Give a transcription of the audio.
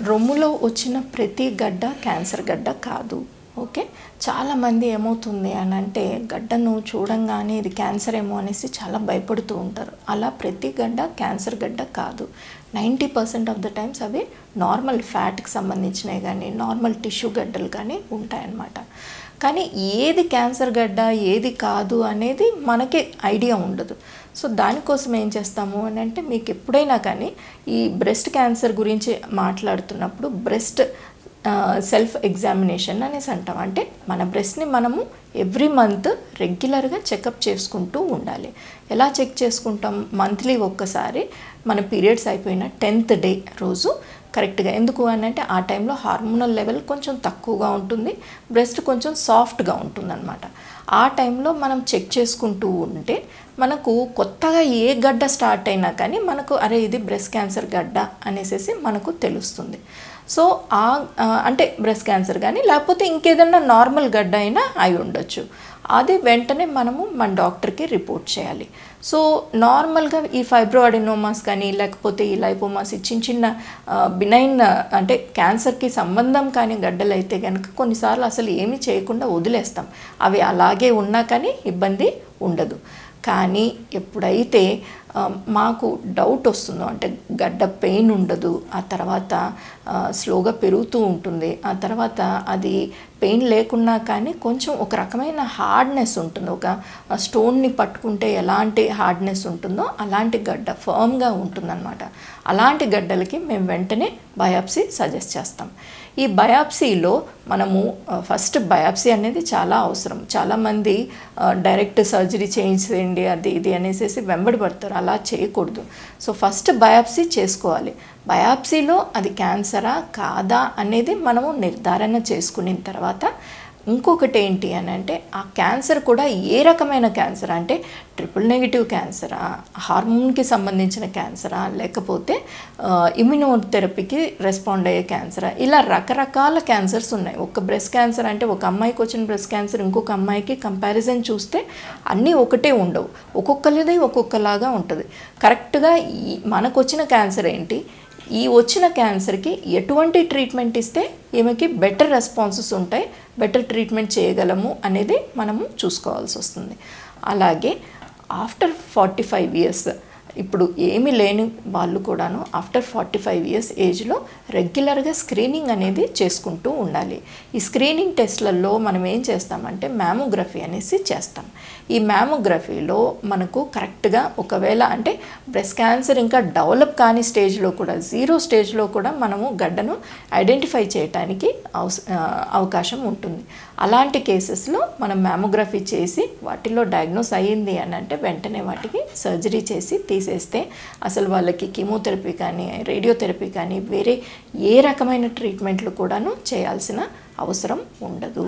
రొమ్ములో వచ్చిన ప్రతి గడ్డ క్యాన్సర్ గడ్డ కాదు. ఓకే, చాలామంది ఏమవుతుంది అని అంటే గడ్డను చూడంగానే ఇది క్యాన్సర్ ఏమో అనేసి చాలా భయపడుతూ ఉంటారు. అలా ప్రతి గడ్డ క్యాన్సర్ గడ్డ కాదు. 90% ఆఫ్ ద టైమ్స్ అవి నార్మల్ ఫ్యాట్కి సంబంధించినవి కానీ నార్మల్ టిష్యూ గడ్డలు కానీ ఉంటాయన్నమాట. కానీ ఏది క్యాన్సర్ గడ్డ ఏది కాదు అనేది మనకి ఐడియా ఉండదు. సో దానికోసం ఏం చేస్తాము అని అంటే, మీకు ఎప్పుడైనా కానీ ఈ బ్రెస్ట్ క్యాన్సర్ గురించి మాట్లాడుతున్నప్పుడు బ్రెస్ట్ సెల్ఫ్ ఎగ్జామినేషన్ అనేసి అంటాం. అంటే మన బ్రెస్ట్ని మనము ఎవ్రీ మంత్ రెగ్యులర్గా చెకప్ చేసుకుంటూ ఉండాలి. ఎలా చెక్ చేసుకుంటాం? మంత్లీ ఒక్కసారి మన పీరియడ్స్ అయిపోయిన 10th డే రోజు కరెక్ట్గా. ఎందుకు అని అంటే ఆ టైంలో హార్మోనల్ లెవెల్ కొంచెం తక్కువగా ఉంటుంది, బ్రెస్ట్ కొంచెం సాఫ్ట్గా ఉంటుందన్నమాట. ఆ టైంలో మనం చెక్ చేసుకుంటూ ఉంటే మనకు కొత్తగా ఏ గడ్డ స్టార్ట్ అయినా కానీ మనకు అరే ఇది బ్రెస్ట్ క్యాన్సర్ గడ్డ అనేసి మనకు తెలుస్తుంది. సో అంటే బ్రెస్ట్ క్యాన్సర్ కానీ లేకపోతే ఇంకేదన్నా నార్మల్ గడ్డ అయినా అయి ఉండొచ్చు. అది వెంటనే మనము మన డాక్టర్కి రిపోర్ట్ చేయాలి. సో నార్మల్గా ఈ ఫైబ్రో అడెనోమాస్ కానీ లేకపోతే ఈ లైపోమాస్ ఈ చిన్న చిన్న బినైన్ అంటే క్యాన్సర్కి సంబంధం కానీ గడ్డలు అయితే కనుక కొన్నిసార్లు అసలు ఏమీ చేయకుండా వదిలేస్తాం. అవి అలాగే ఉన్నా కానీ ఇబ్బంది ఉండదు. కానీ ఎప్పుడైతే మాకు డౌట్ వస్తుందో అంటే గడ్డ పెయిన్ ఉండదు, ఆ తర్వాత స్లోగా పెరుగుతూ ఉంటుంది, ఆ తర్వాత అది పెయిన్ లేకున్నా కానీ కొంచెం ఒక రకమైన హార్డ్నెస్ ఉంటుంది. ఒక స్టోన్ని పట్టుకుంటే ఎలాంటి హార్డ్నెస్ ఉంటుందో అలాంటి గడ్డ ఫర్మ్గా ఉంటుందన్నమాట. అలాంటి గడ్డలకి మేము వెంటనే బయాప్సీ సజెస్ట్ చేస్తాం. ఈ బయాప్సీలో మనము ఫస్ట్ బయాప్సీ అనేది చాలా అవసరం. చాలామంది డైరెక్ట్ సర్జరీ చేయించేయండి అది ఇది అనేసి వెంబడి పడతారు. అలా చేయకూడదు. సో ఫస్ట్ బయాప్సీ చేసుకోవాలి. బయాప్సీలో అది క్యాన్సరా కాదా అనేది మనము నిర్ధారణ చేసుకున్న తర్వాత ఇంకొకటి ఏంటి అని అంటే ఆ క్యాన్సర్ కూడా ఏ రకమైన క్యాన్సర్ అంటే ట్రిపుల్ నెగిటివ్ క్యాన్సరా, హార్మోన్కి సంబంధించిన క్యాన్సరా, లేకపోతే ఇమ్యునోథెరపీకి రెస్పాండ్ అయ్యే క్యాన్సరా, ఇలా రకరకాల క్యాన్సర్స్ ఉన్నాయి. ఒక బ్రెస్ట్ క్యాన్సర్ అంటే ఒక అమ్మాయికి వచ్చిన బ్రెస్ట్ క్యాన్సర్ ఇంకొక అమ్మాయికి కంపారిజన్ చూస్తే అన్నీ ఒకటే ఉండవు. ఒక్కొక్కరిది ఒక్కొక్కలాగా ఉంటుంది. కరెక్ట్గా మనకు వచ్చిన క్యాన్సర్ ఏంటి, ఈ వచ్చిన క్యాన్సర్కి ఎటువంటి ట్రీట్మెంట్ ఇస్తే ఈమెకి బెటర్ రెస్పాన్సెస్ ఉంటాయి, బెటర్ ట్రీట్మెంట్ చేయగలము అనేది మనము చూసుకోవాల్సి వస్తుంది. అలాగే ఆఫ్టర్ 45 ఇయర్స్ ఇప్పుడు ఏమీ లేని వాళ్ళు కూడాను ఆఫ్టర్ 45 ఇయర్స్ ఏజ్లో రెగ్యులర్గా స్క్రీనింగ్ అనేది చేసుకుంటూ ఉండాలి. ఈ స్క్రీనింగ్ టెస్ట్లలో మనం ఏం చేస్తామంటే మ్యామోగ్రఫీ అనేసి చేస్తాం. ఈ మ్యామోగ్రఫీలో మనకు కరెక్ట్గా ఒకవేళ అంటే బ్రెస్ట్ క్యాన్సర్ ఇంకా డెవలప్ కాని స్టేజ్లో కూడా 0 స్టేజ్లో కూడా మనము గడ్డను ఐడెంటిఫై చేయడానికి అవకాశం ఉంటుంది. అలాంటి కేసెస్లో మనం మ్యామోగ్రఫీ చేసి వాటిలో డయాగ్నోస్ అయ్యింది అని అంటే వెంటనే వాటికి సర్జరీ చేసి తీసేస్తే అసలు వాళ్ళకి కీమోథెరపీ కానీ రేడియోథెరపీ కానీ వేరే ఏ రకమైన ట్రీట్మెంట్లు కూడాను చేయాల్సిన అవసరం ఉండదు.